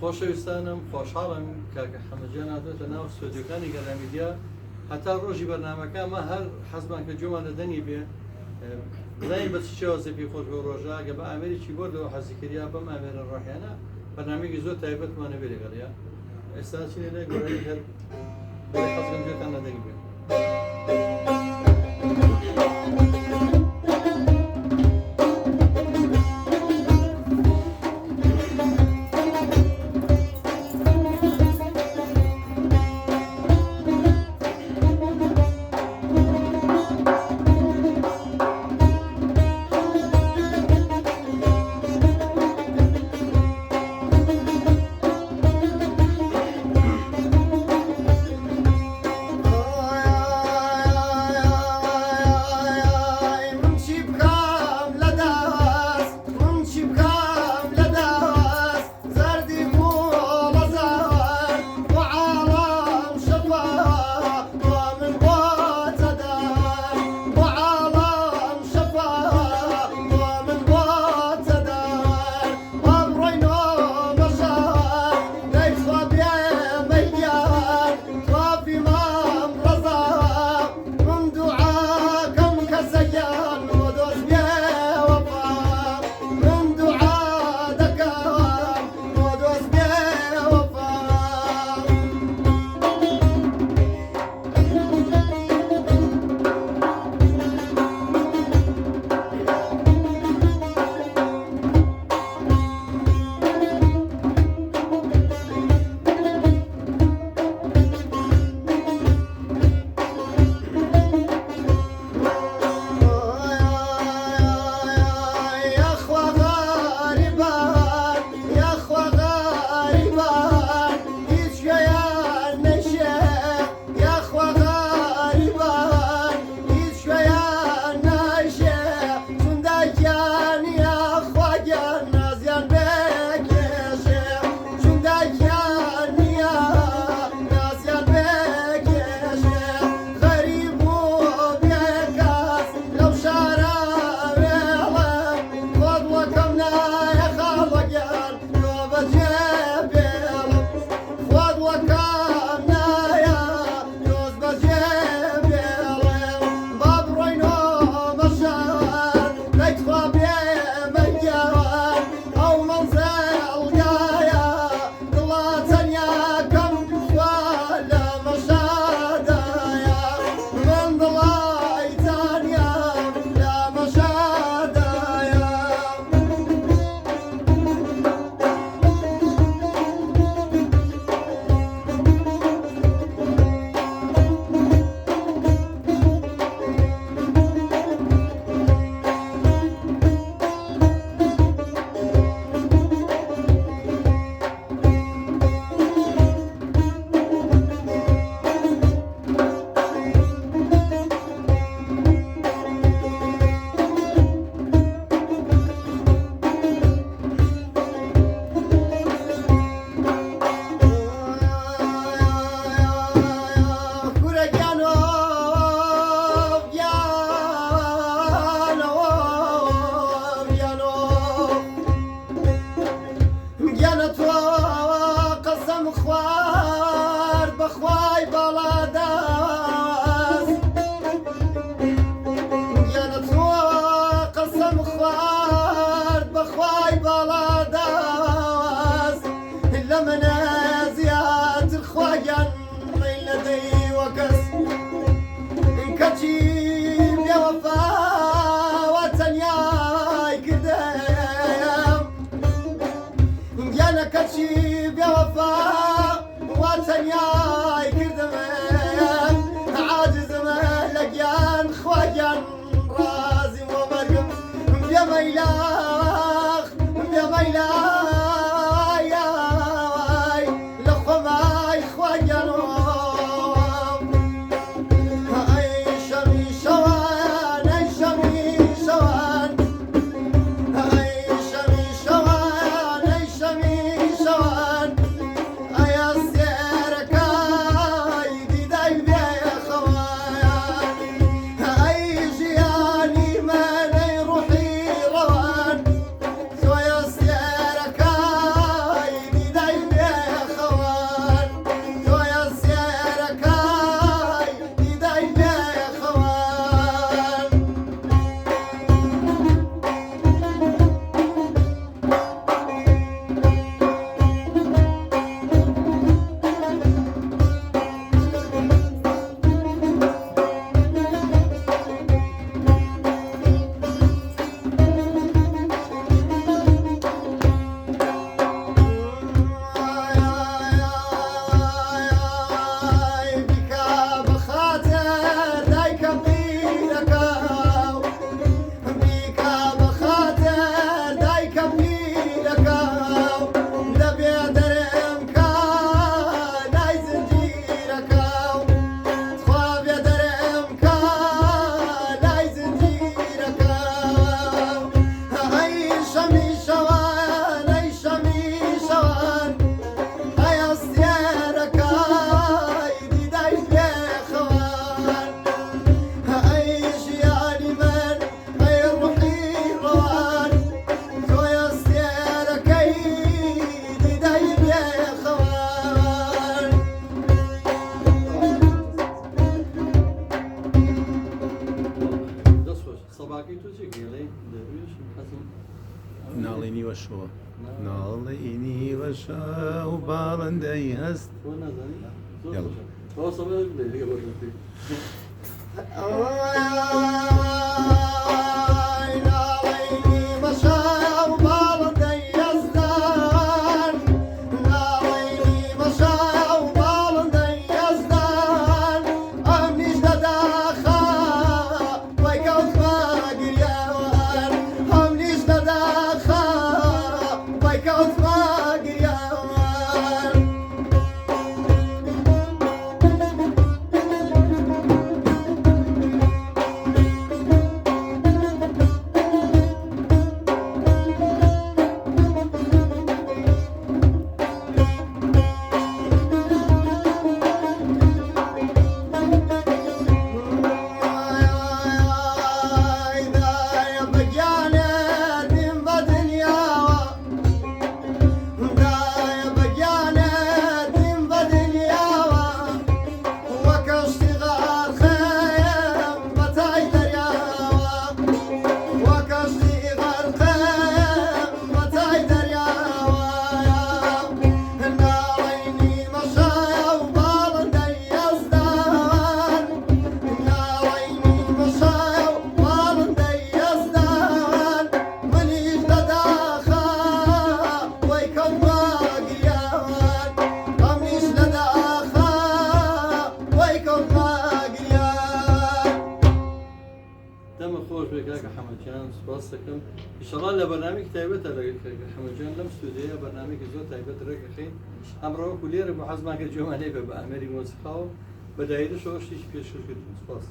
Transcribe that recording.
خۆشەویستانم خۆشحاڵم کاکە حەمەدجان هاتووەتە ناو ستۆدیۆکانی گەلامیدیا هەتا ڕۆژی بەرنامەکە ئەمە هەر حەزمان کە گوێمان لەدەنی بێ بڵین بە چیەوە زەپی خۆش بۆ ڕۆژە گە بە ئامێرێکی بۆ لەوە حەزیکردیا بەم ئامێرە ڕاحیانە بەرنامێکی زۆر تایبەتمانە بێ لەگەڵیا ئێستا چینە لە گۆرەی هەر حەزگەم گوێتان لەدەنی بێ. روحي روان ناڵینی بەشە و باڵندەی هەست بۆ نازانی يلا. بۆ سەبەر لێ بۆ دەمە خۆش بێ کاکە حەمەدجان سوپاس دەکەم ئینشەڵا لە بەرنامەیەکی تایبەتە لەگەڵ کاکە حەمەدجان لەم ستودیۆیە بەرنامەیەکی زۆر تایبەت ڕێگەخین ئەمڕۆ لێرە بۆ حەزمان کرد جۆمانەی بە ئەمەری مۆسیقا و بە دایرەشەوە شتێکی پێشکەشکردین سوپاس